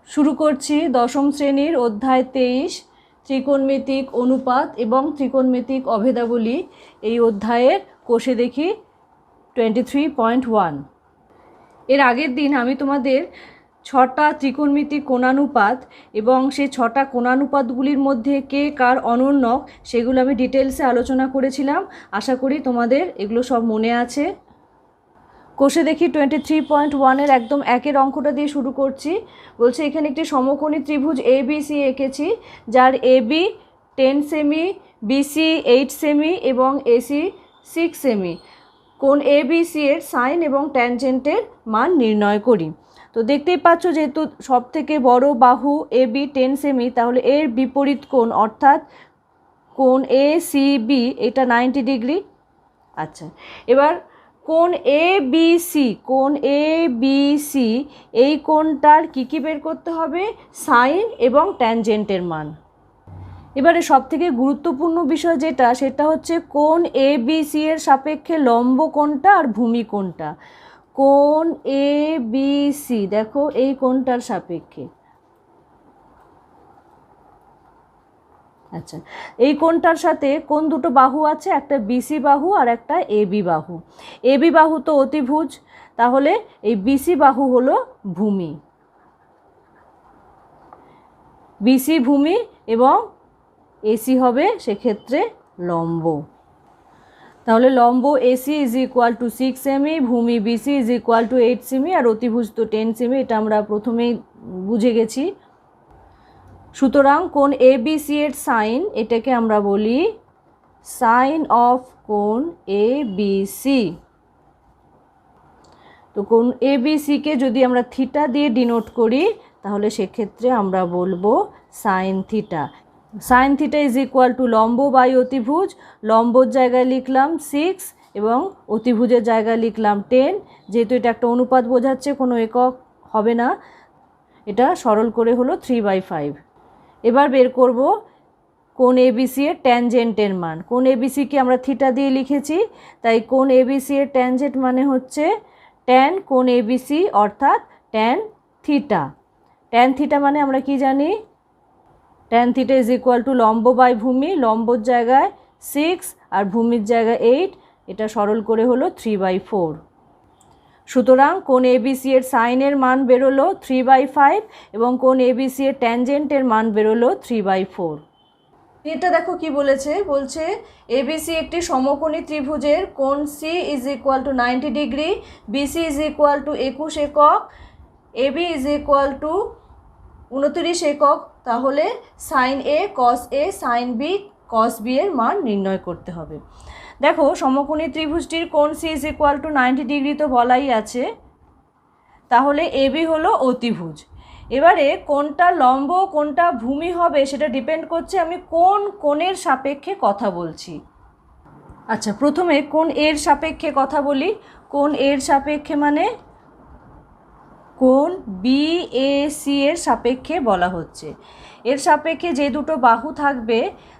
শুরু করছি দশম শ্রেণীর অধ্যায় 23 ত্রিকোণমিতিক অনুপাত এবং ত্রিকোণমিতিক অভেদাবলী। এই অধ্যায়ের কোষে দেখি 23.1। এর আগের দিন আমি তোমাদের 6টা ত্রিকোণমিতিক কোণানুপাত এবং সেই 6টা কোণানুপাতগুলির মধ্যে কে কার অনন্যক সেগুলো আমি ডিটেলসে আলোচনা করেছিলাম। আশা করি তোমাদের এগুলো সব মনে আছে। কোষে দেখি 23.1-এর একদম একের অঙ্কটা দিয়ে শুরু করছি। বলছে এখানে একটি সমকোণী ত্রিভুজ ABC এঁকেছি, যার AB 10 সেমি, BC 8 সেমি এবং AC 6 সেমি। কোণ ABC এর সাইন এবং ট্যানজেন্টের মান নির্ণয় করি। তো দেখতেই পাচ্ছ, যেহেতু সব থেকে বড় বাহু AB 10 সেমি, তাহলে এর বিপরীত কোণ অর্থাৎ কোণ ACB এটা 90 ডিগ্রি। আচ্ছা, এবার কোণ ABC এই কোণটার কী বের করতে হবে? সাইন এবং ট্যানজেন্টের মান। এবারে সবথেকে গুরুত্বপূর্ণ বিষয় সেটা হচ্ছে কোণ ABC এর সাপেক্ষে লম্ব কোণটা আর ভূমি কোণটা। কোণ ABC দেখো এই কোণটার সাপেক্ষে, আচ্ছা এই কোণটার সাথে কোন দুটো বাহু আছে? একটা BC বাহু আর একটা AB বাহু। AB বাহু তো অতিভুজ, তাহলে এই BC বাহু হলো ভূমি। BC ভূমি এবং AC হবে সেক্ষেত্রে লম্ব। তাহলে লম্ব AC = 6 সেমি, ভূমি BC = 8 সেমি আর অতিভুজ তো 10 সেমি। এটা আমরা প্রথমেই বুঝে গেছি। সুতরাং কোণ ABC এর সাইন, এটাকে আমরা বলি সাইন অফ কোণ ABC। তো কোণ ABC কে যদি আমরা থিটা দিয়ে ডিনোট করি, তাহলে সেক্ষেত্রে আমরা বলবো সাইন থিটা। সাইন থিটা = লম্ব বাই অতিভুজ। লম্বর জায়গায় লিখলাম 6 এবং অতিভুজের জায়গায় লিখলাম 10। যেহেতু এটা একটা অনুপাত বোঝাচ্ছে, কোনো একক হবে না, এটা সরল করে হলো 3/5। এবার বের করব কোণ ABC এর ট্যানজেন্টের মান। কোণ ABC কে আমরা থিটা দিয়ে লিখেছি, তাই কোণ ABC এর ট্যানজেন্ট মানে হচ্ছে ট্যান কোণ ABC অর্থাৎ ট্যান থিটা। ট্যান থিটা মানে আমরা কি জানি? ট্যান থিটা = লম্ব বাই ভূমি। লম্বর জায়গায় 6 আর ভূমির জায়গায় 8, এটা সরল করে হলো 3/4। সুতরাং কোণ ABC এর সাইনের মান বেরোলো 3/5 এবং কোণ ABC এর ট্যানজেন্টের মান বেরোলো 3/4। এটা দেখো কি বলেছে, বলছে ABC একটি সমকোণী ত্রিভুজের কোণ C = 90 ডিগ্রি, BC = 21 একক, AB = 29 একক। তাহলে sine A cos A sine B cos B এর মান নির্ণয় করতে হবে। দেখো সমকোণী ত্রিভুজটির কোণ C = 90 ডিগ্রি তো বলাই আছে, তাহলে AB হলো অতিভুজ। এবারে কোনটা লম্ব কোনটা ভূমি হবে সেটা ডিপেন্ড করছে আমি কোন কোণের সাপেক্ষে কথা বলছি। আচ্ছা, প্রথমে কোণ এর সাপেক্ষে কথা বলি। কোণ এর সাপেক্ষে মানে কোণ BAC এর সাপেক্ষে বলা হচ্ছে। এর সাপেক্ষে যে দুটো বাহু থাকবে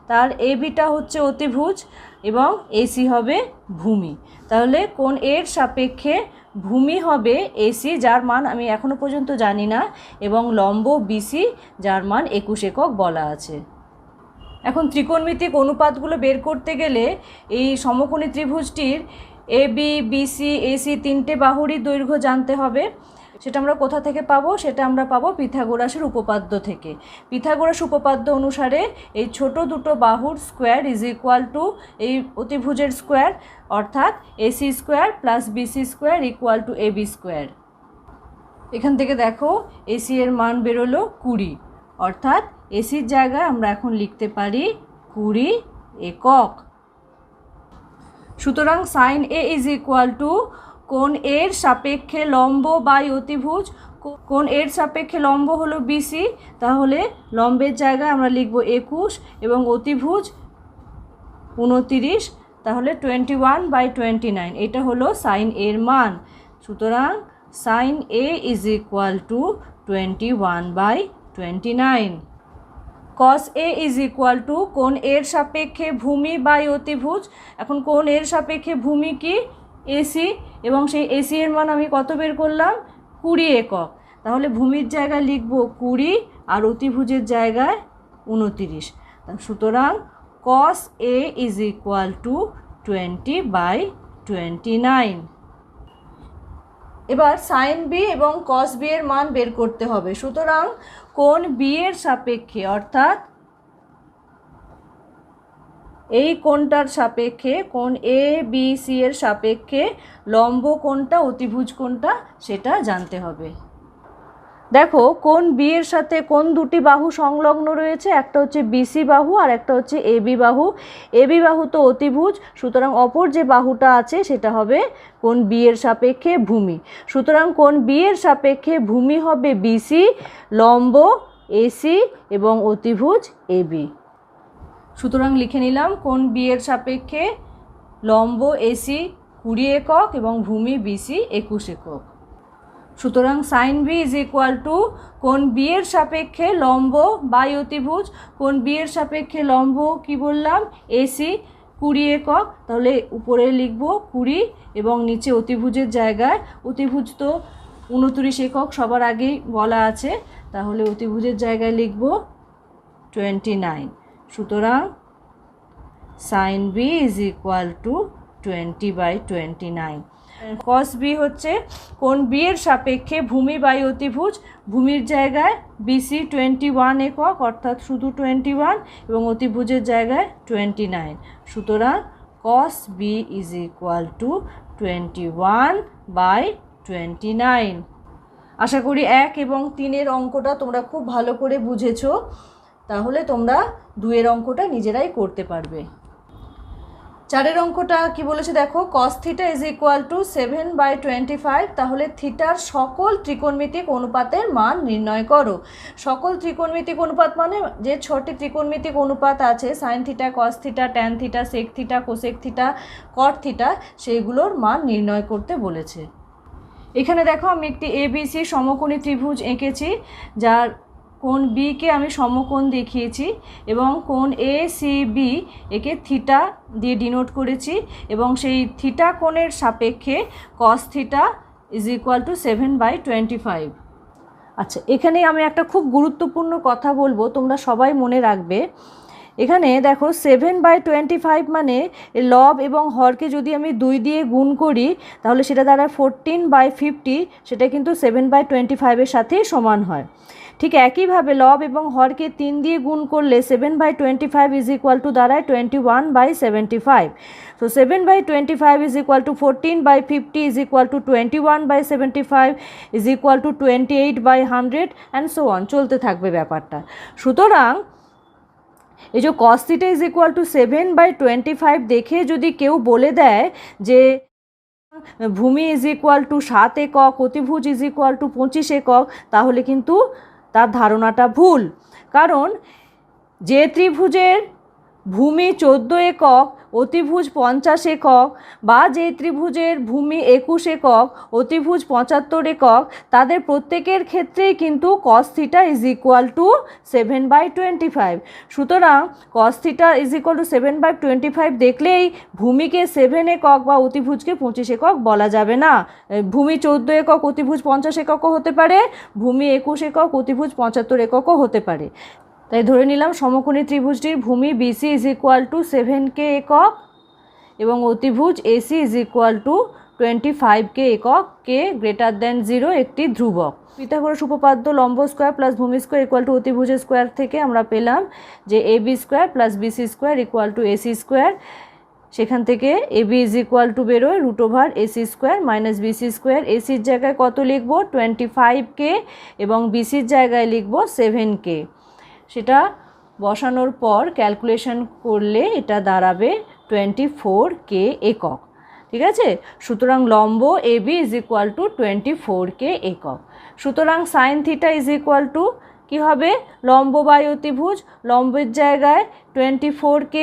তার ABটা হচ্ছে অতিভুজ এবং AC হবে ভূমি। তাহলে কোণ এর সাপেক্ষে ভূমি হবে AC, যার মান আমি এখনো পর্যন্ত জানি না, এবং লম্ব BC, যার মান 21 একক বলা আছে। এখন ত্রিকোণমিতিক অনুপাতগুলো বের করতে গেলে এই সমকোণী ত্রিভুজটির AB BC AC তিনটে বাহুরই দৈর্ঘ্য জানতে হবে। সেটা আমরা কোথা থেকে পাবো? সেটা আমরা পাবো পিথাগোরাসের উপপাদ্য থেকে। পিথাগোরাস উপপাদ্য অনুসারে এই ছোট দুটো বাহুর স্কোয়ার = এই অতিভুজের স্কোয়ার, অর্থাৎ AC² + BC² = AB স্কোয়ার। এখান থেকে দেখো AC এর মান বেরোলো 20, অর্থাৎ ACর জায়গায় আমরা এখন লিখতে পারি 20 একক। সুতরাং সাইন A = কোণ এর সাপেক্ষে লম্ব বাই অতিভুজ। কোণ এর সাপেক্ষে লম্ব হলো BC, তাহলে লম্বের জায়গায় আমরা লিখব 21 এবং অতিভুজ 29, তাহলে 21/29। এটা হলো সাইন এর মান। সুতরাং সাইন A = 21/29। cos A = কোণ এর সাপেক্ষে ভূমি বাই অতিভুজ। এখন কোণ এর সাপেক্ষে ভূমি কি? AC, এবং সেই AC এর মান আমি কত বের করলাম? 20 একক। তাহলে ভূমির জায়গায় লিখব 20 আর অতিভুজের জায়গায় 29। সুতরাং cos A is equal to 20/29। এবার সাইন বি এবং কস বি এর মান বের করতে হবে। সুতরাং কোণ বি এর সাপেক্ষে অর্থাৎ এই কোণটার সাপেক্ষে কোণ এ বি সি এর সাপেক্ষে লম্ব কোণটা অতিভুজ কোণটা সেটা জানতে হবে। দেখো কোণ বি এর সাথে কোন দুটি বাহু সংলগ্ন রয়েছে, একটা হচ্ছে বিসি বাহু আর একটা হচ্ছে এবি বাহু। এবি বাহু তো অতিভুজ, সুতরাং অপর যে বাহুটা আছে সেটা হবে কোণ বি এর সাপেক্ষে ভূমি। সুতরাং কোণ বি এর সাপেক্ষে ভূমি হবে বিসি, লম্ব এসি এবং অতিভুজ এবি। সুতরাং লিখে নিলাম কোণ বি এর সাপেক্ষে লম্ব এসি 20 একক এবং ভূমি বিসি 21 একক। সুতরাং sine B is equal to কোণ বি এর সাপেক্ষে লম্ব বাই অতিভুজ, কোণ বি এর সাপেক্ষে লম্ব কি বললাম এসি 20 একক, তাহলে উপরে লিখব 20 এবং নিচে অতিভুজের জায়গায় অতিভুজ তো 29 একক সবার আগেই বলা আছে, তাহলে অতিভুজের জায়গায় লিখব 29। সুতরাং sine B is equal to 20/29। Cos B হচ্ছে কোণ বি এর সাপেক্ষে ভূমি বাই অতিভুজ, ভূমির জায়গায় বিসি 21 একক অর্থাৎ শুধু 21 এবং অতিভুজের জায়গায় 29। সুতরাং cos B is equal to 21/29। আশা করি 1 এবং 3 অঙ্কটা তোমরা খুব ভালো করে বুঝেছো, তাহলে তোমরা 2 অঙ্কটা নিজেরাই করতে পারবে। 4 অঙ্কটা কি বলেছে দেখো, cos theta is equal two 7/25, তাহলে থিটার সকল ত্রিকোণমিতিক অনুপাতের মান নির্ণয় করো। সকল ত্রিকোণমিতিক অনুপাত মানে যে 6টি ত্রিকোণমিতিক অনুপাত আছে sine theta, cos theta, tan theta, sec theta, cosec theta, cot theta, সেইগুলোর মান নির্ণয় করতে বলেছে। এখানে দেখো আমি একটি এবিসি সমকোণী ত্রিভুজ এঁকেছি, যার কোণ বিকে আমি সমকোণ দেখিয়েছি এবং কোণ এ সি বি একে থিটা দিয়ে ডিনোট করেছি এবং সেই থিটা কোণের সাপেক্ষে কস থিটা ইজ ইকুয়াল টু 7/25। আচ্ছা, এখানে আমি একটা খুব গুরুত্বপূর্ণ কথা বলবো, তোমরা সবাই মনে রাখবে। এখানে দেখো 7/25 মানে লব এবং হরকে যদি আমি 2 দিয়ে গুণ করি তাহলে সেটা দ্বারা 14/50, সেটা কিন্তু 7/25 সাথেই সমান হয়। ঠিক একইভাবে লব এবং হরকে 3 দিয়ে গুণ করলে 7/25 ইজ ইকুয়াল টু দাঁড়ায় 21/75। তো 7/25 is equal two 14/50 is equal two 21/75 is equal two 28/100 and so on, চলতে থাকবে ব্যাপারটা। সুতরাং এই যে cos theta is equal two 7/25 দেখে যদি কেউ বলে দেয় যে ভূমি ইজ ইকুয়াল টু 7 একক, অতিভুজ ইজ ইকুয়াল টু 25 একক, তাহলে কিন্তু তার ধারণাটা ভুল। কারণ যে ত্রিভুজের ভূমি 14 একক, অতিভুজ 50 একক, বা যে ত্রিভুজের ভূমি 21 একক, অতিভুজ 75 একক, তাদের প্রত্যেকের ক্ষেত্রেই কিন্তু cos theta is equal two 7/25। সুতরাং cos theta is equal two 7/25 দেখলেই ভূমিকে 7 একক বা অতিভুজকে 25 একক বলা যাবে না। ভূমি 14 একক, অতিভুজ 50 এককও হতে পারে, ভূমি 21 একক, অতিভুজ 75 এককও হতে পারে। তাই ধরে নিলাম সমকোণী ত্রিভুজটির ভূমি BC is equal two 7K একক এবং অতিভুজ AC is equal two 25K একক, কে গ্রেটার দেন 0 একটি ধ্রুবক। পিথাগোরাস উপপাদ্য লম্ব স্কোয়ার প্লাস ভূমি স্কোয়ার ইকুয়াল টু অতিভুজের স্কোয়ার থেকে আমরা পেলাম যে AB square plus BC square equal to AC square. সেখান থেকে এবি ইজ ইকুয়াল টু বেরোয় √ AC square minus BC square. এসির জায়গায় কত লিখব 25K এবং বিসির জায়গায় লিখব 7K। সেটা বসানোর পর ক্যালকুলেশন করলে এটা দাঁড়াবে 24K একক। ঠিক আছে, সুতরাং লম্ব AB is equal two 24K একক। সুতরাং sine theta is equal to কী হবে, লম্ব বাই অতিভুজ, লম্বের জায়গায় 24K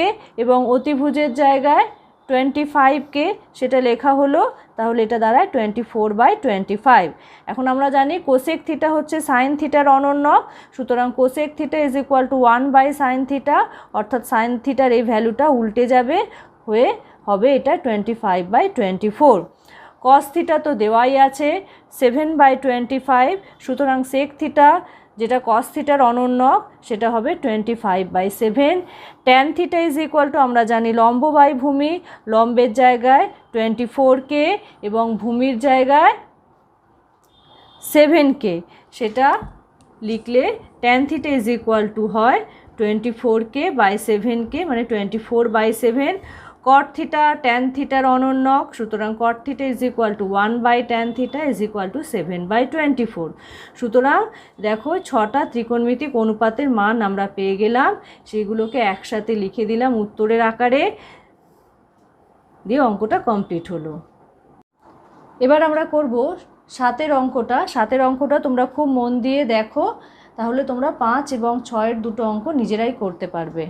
এবং অতিভুজের জায়গায় 25K, সেটা লেখা হলো। তাহলে এটা দাঁড়ায় 24/25। এখন আমরা জানি কোসেক থিটা হচ্ছে সাইন থিটার অনন্যক, সুতরাং cosec theta is equal two 1/sin theta, অর্থাৎ সাইন থিটার এই ভ্যালুটা উল্টে যাবে, হয়ে হবে এটা 25/24। কস থিটা তো দেওয়াই আছে 7/25, সুতরাং সেক থিটা যেটা কস থিটার অনন্যক সেটা হবে 25/7। Tan theta is equal two আমরা জানি লম্ব বাই ভূমি, লম্বের জায়গায় 24K এবং ভূমির জায়গায় 7K, সেটা লিখলে tan theta is equal two হয় 24K/7K মানে 24/7। কট থিটা ট্যান থিটার অনন্যক, সুতরাং কট theta is equal two 1/tan theta is equal two 7/24। সুতরাং দেখো 6টা ত্রিকোণমিতিক অনুপাতের মান আমরা পেয়ে গেলাম, সেগুলোকে একসাথে লিখে দিলাম উত্তরের আকারে, দিয়ে অঙ্কটা কমপ্লিট হলো। এবার আমরা করব 7এর অঙ্কটা। 7এর অঙ্কটা তোমরা খুব মন দিয়ে দেখো, তাহলে তোমরা 5 এবং 6-এর দুটো অঙ্ক নিজেরাই করতে পারবে।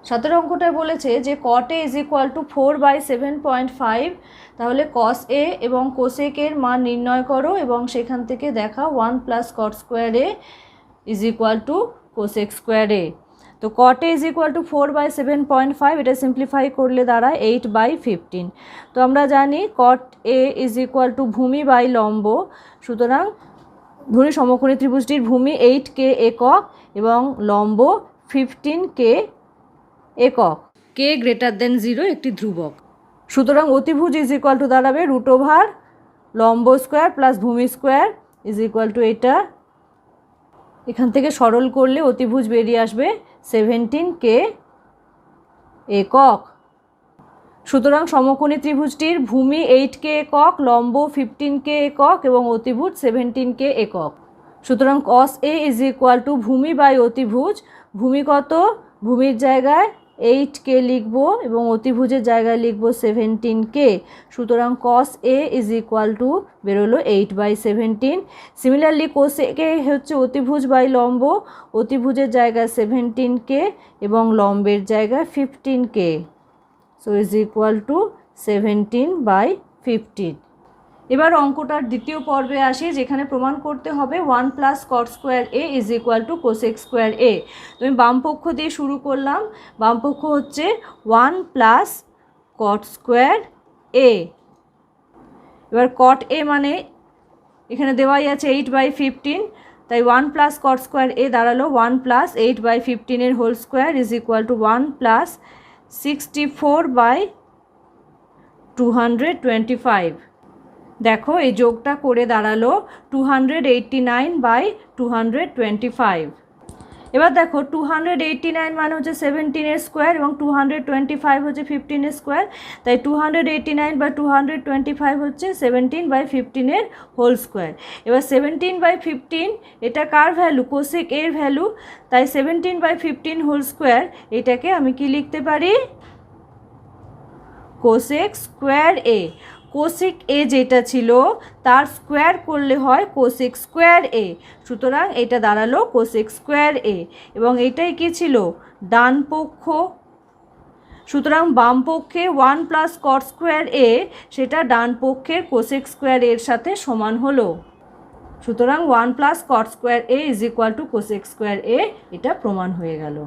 7এর অঙ্কটায় বলেছে যে cot A is equal two 4/7.5, তাহলে cos A এবং cosec এর মান নির্ণয় করো এবং সেখান থেকে দেখা 1 + cot square A is equal two cosec square A। তো cot A is equal two 4/7.5, এটা সিম্পলিফাই করলে দাঁড়ায় 8/15। তো আমরা জানি cot A is equal two ভূমি বাই লম্ব, সুতরাং ধরি সমকোণী ত্রিভুজটির ভূমি 8K একক এবং লম্ব 15K একক, K > 0 একটি ধ্রুবক। সুতরাং অতিভুজ ইজ ইকুয়াল টু দাঁড়াবে √ লম্ব স্কোয়ার প্লাস ভূমি স্কোয়ার ইজ ইকুয়াল টু এটা, এখান থেকে সরল করলে অতিভুজ বেরিয়ে আসবে 17K একক। সুতরাং সমকোণী ত্রিভুজটির ভূমি 8K একক, লম্ব 15K একক এবং অতিভুজ 17K একক। সুতরাং cos A is equal two ভূমি বাই অতিভুজ, ভূমি কত, ভূমির জায়গায় 8K লিখব এবং অতিভুজের জায়গায় লিখব 17K, সুতরাং cos A is equal two বেরোলো 8/17। সিমিলারলি cosec A হচ্ছে অতিভুজ বাই লম্ব, অতিভুজের জায়গায় 17K এবং লম্বের জায়গায় 15K, so is equal two 17/15। এবার অঙ্কটার দ্বিতীয় পর্বে আসি, যেখানে প্রমাণ করতে হবে 1 + cot square A is equal two cosec square A। তো আমি বামপক্ষ দিয়ে শুরু করলাম, বামপক্ষ হচ্ছে 1 + cot স্কোয়ার A। এবার cot A মানে এখানে দেওয়াই আছে 8/15, তাই 1 + cot স্কোয়ার A দাঁড়ালো 1 + 8/15 whole square is equal to 1 + 64/225। দেখো এই যোগটা করে দাঁড়ালো 289/225। এবার দেখো 289 মানে হচ্ছে 17-এর স্কোয়ার এবং 225 হচ্ছে 15-এর স্কোয়ার, তাই 289/225 হচ্ছে 17/15 হোল স্কোয়ার। এবার 17/15 এটা কার ভ্যালু, cosec এর ভ্যালু, তাই 17/15 হোল স্কোয়ার এটাকে আমি কি লিখতে পারি, cosec square A। cosec A যেটা ছিল তার স্কোয়ার করলে হয় cosec স্কোয়ার A, সুতরাং এটা দাঁড়ালো cosec স্কোয়ার A এবং এটাই কি ছিল, ডান পক্ষ। সুতরাং বাম পক্ষে 1 + cot স্কোয়ার A সেটা ডান পক্ষের cosec স্কোয়ার এর সাথে সমান হলো, সুতরাং 1 + cot square A is equal two cosec square A, এটা প্রমাণ হয়ে গেল।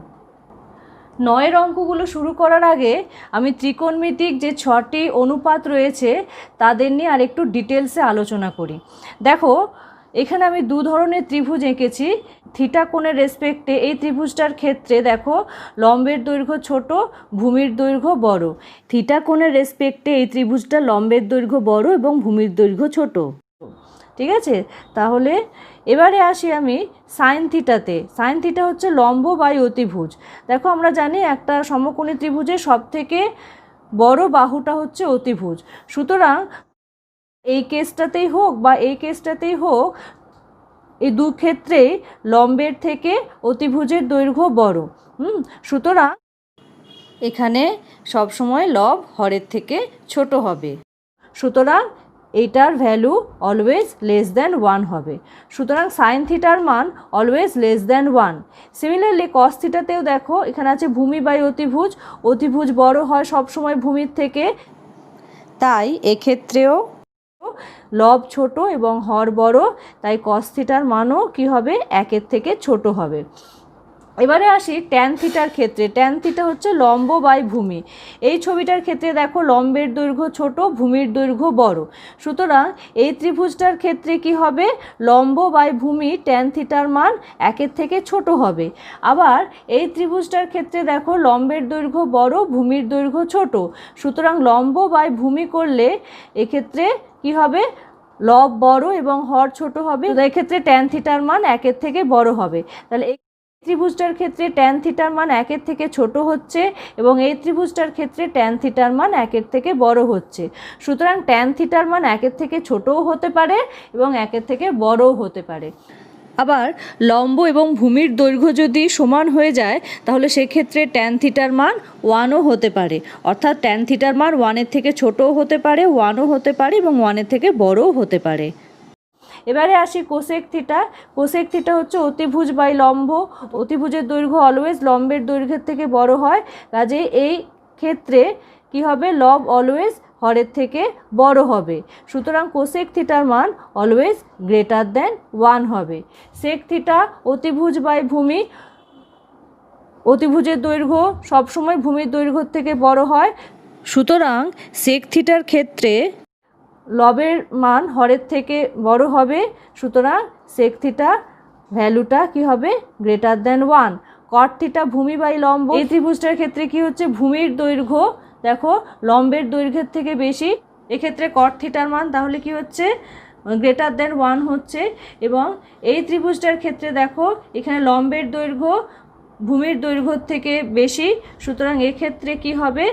9-এর অঙ্কগুলো শুরু করার আগে আমি ত্রিকোণমিতিক যে 6টি অনুপাত রয়েছে তাদের নিয়ে আরেকটু ডিটেলসে আলোচনা করি। দেখো এখানে আমি দু ধরনের ত্রিভুজ এঁকেছি থিটা কোণের রেসপেক্টে। এই ত্রিভুজটার ক্ষেত্রে দেখো লম্বের দৈর্ঘ্য ছোট, ভূমির দৈর্ঘ্য বড়। থিটা কোণের রেসপেক্টে এই ত্রিভুজটা লম্বের দৈর্ঘ্য বড় এবং ভূমির দৈর্ঘ্য ছোট, ঠিক আছে। তাহলে এবারে আসি আমি সাইন থিটাতে। সাইন থিটা হচ্ছে লম্ব বাই অতিভুজ। দেখো আমরা জানি একটা সমকোণী ত্রিভুজের সবথেকে বড় বাহুটা হচ্ছে অতিভুজ, সুতরাং এই কেসটাতেই হোক বা এই কেসটাতেই হোক, এই দু ক্ষেত্রেই লম্বের থেকে অতিভুজের দৈর্ঘ্য বড়। সুতরাং এখানে সবসময় লব হরের থেকে ছোট হবে, সুতরাং এইটার ভ্যালু অলওয়েজ লেস দ্যান 1 হবে। সুতরাং সাইন থিটার মান অলওয়েজ লেস দ্যান 1। সিমিলারলি কস থিটাতেও দেখো এখানে আছে ভূমি বাই অতিভুজ, অতিভুজ বড় হয় সবসময় ভূমির থেকে, তাই এক্ষেত্রেও লব ছোট এবং হর বড়, তাই কস থিটার মানও কী হবে, 1-এর থেকে ছোট হবে। এবারে আসি ট্যান থিটার ক্ষেত্রে। ট্যান থিটা হচ্ছে লম্ব বাই ভূমি। এই ছবিটার ক্ষেত্রে দেখো লম্বের দৈর্ঘ্য ছোট, ভূমির দৈর্ঘ্য বড়। সুতরাং এই ত্রিভুজটার ক্ষেত্রে কি হবে, লম্ব বাই ভূমি ট্যান থিটার মান 1-এর থেকে ছোট হবে। আবার এই ত্রিভুজটার ক্ষেত্রে দেখো লম্বের দৈর্ঘ্য বড়, ভূমির দৈর্ঘ্য ছোট। সুতরাং লম্ব বাই ভূমি করলে এক্ষেত্রে কি হবে, লব বড় এবং হর ছোট হবে। এক্ষেত্রে ট্যান থিটার মান 1-এর থেকে বড় হবে। তাহলে ত্রিভুজটার ক্ষেত্রে ট্যান থিটার মান 1-এর থেকে ছোট হচ্ছে এবং এই ত্রিভুজটার ক্ষেত্রে ট্যান থিটার মান 1-এর থেকে বড় হচ্ছে। সুতরাং ট্যান থিটার মান 1-এর থেকে ছোটও হতে পারে এবং 1-এর থেকে বড়ও হতে পারে। আবার লম্ব এবং ভূমির দৈর্ঘ্য যদি সমান হয়ে যায় তাহলে সেক্ষেত্রে ট্যান থিটার মান 1ও হতে পারে। অর্থাৎ ট্যান থিটার মান 1-এর থেকে ছোটও হতে পারে, 1ও হতে পারে এবং 1-এর থেকে বড়ও হতে পারে। এবারে আসি কোসেক থিটা। কোসেক থিটা হচ্ছে অতিভুজ বাই লম্ব। অতিভুজের দৈর্ঘ্য অলওয়েজ লম্বের দৈর্ঘ্যের থেকে বড় হয়, কাজেই এই ক্ষেত্রে কি হবে, লব অলওয়েজ হরের থেকে বড় হবে। সুতরাং কোসেক থিটার মান অলওয়েজ গ্রেটার দেন 1 হবে। সেক থিটা অতিভুজ বাই ভূমি। অতিভুজের দৈর্ঘ্য সবসময় ভূমির দৈর্ঘ্যের থেকে বড় হয়, সুতরাং সেক থিটার ক্ষেত্রে লবের মান হরের থেকে বড় হবে। সুতরাং সেক থিটা ভ্যালুটা কি হবে, গ্রেটার দেন 1। কট থিটা ভূমি বাই লম্ব। এই ত্রিভুজটার ক্ষেত্রে কি হচ্ছে, ভূমির দৈর্ঘ্য দেখো লম্বের দৈর্ঘ্যের থেকে বেশি, এক্ষেত্রে কট থিটার মান তাহলে কি হচ্ছে, গ্রেটার দেন 1 হচ্ছে। এবং এই ত্রিভুজটার ক্ষেত্রে দেখো এখানে লম্বের দৈর্ঘ্য ভূমির দৈর্ঘ্যের থেকে বেশি, সুতরাং এক্ষেত্রে কি হবে,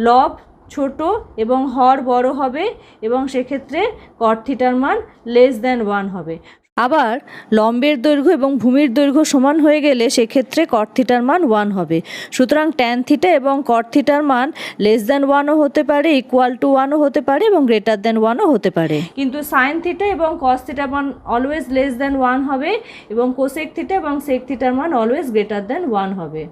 লব ছোট এবং হর বড় হবে এবং সেক্ষেত্রে কট থিটার মান লেস দেন 1 হবে। আবার লম্বের দৈর্ঘ্য এবং ভূমির দৈর্ঘ্য সমান হয়ে গেলে সেক্ষেত্রে কট থিটার মান 1 হবে। সুতরাং ট্যান থিটা এবং কট থিটার মান লেস দেন 1ও হতে পারে, ইকুয়াল টু 1ও হতে পারে এবং গ্রেটার দেন 1ও হতে পারে। কিন্তু সাইন থিটা এবং কস থিটার মান অলওয়েজ লেস দেন 1 হবে এবং কোসেক থিটা এবং সেক থিটার মান অলওয়েজ গ্রেটার দেন 1 হবে।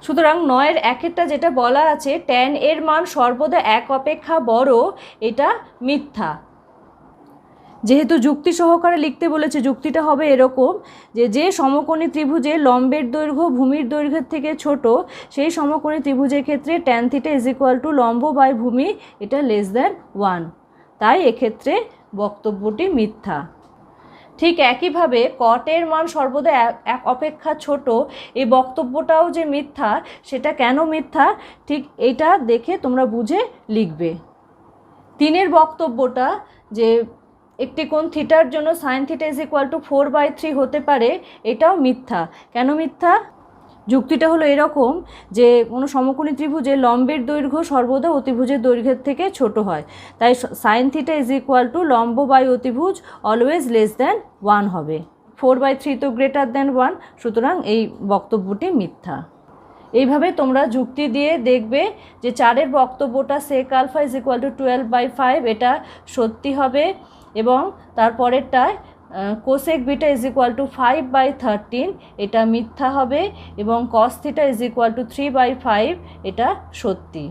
সুতরাং 9-এর 1-এরটা যেটা বলা আছে, ট্যান এর মান সর্বদা 1 অপেক্ষা বড়, এটা মিথ্যা। যেহেতু যুক্তি সহকারে লিখতে বলেছে, যুক্তিটা হবে এরকম যে সমকোণী ত্রিভুজে লম্বের দৈর্ঘ্য ভূমির দৈর্ঘ্যের থেকে ছোট, সেই সমকোণী ত্রিভুজের ক্ষেত্রে tan theta is equal two লম্ব বাই ভূমি, এটা লেস দেন 1। তাই এক্ষেত্রে বক্তব্যটি মিথ্যা। ঠিক একইভাবে কটের মান সর্বদা 1 অপেক্ষা ছোট, এই বক্তব্যটাও যে মিথ্যা, সেটা কেন মিথ্যা ঠিক এটা দেখে তোমরা বুঝে লিখবে। 3-এর বক্তব্যটা যে একটি কোণ থিটার জন্য sign theta is equal two 4/3 হতে পারে, এটাও মিথ্যা। কেন মিথ্যা, যুক্তিটা হলো এরকম যে কোনো সমকোণী ত্রিভুজে লম্বের দৈর্ঘ্য সর্বদা অতিভুজের দৈর্ঘ্যের থেকে ছোট হয়, তাই sign theta is equal two লম্ব বাই অতিভুজ অলওয়েজ লেস দেন 1 হবে। 4/3 তো গ্রেটার দেন 1, সুতরাং এই বক্তব্যটি মিথ্যা। এইভাবে তোমরা যুক্তি দিয়ে দেখবে যে 4-এর বক্তব্যটা sec alpha is equal to 12/5 এটা সত্যি হবে এবং তারপরেরটায় cosec beta is equal to 5/13 এটা মিথ্যা হবে এবং cos theta is equal to 3/5 এটা সত্যি।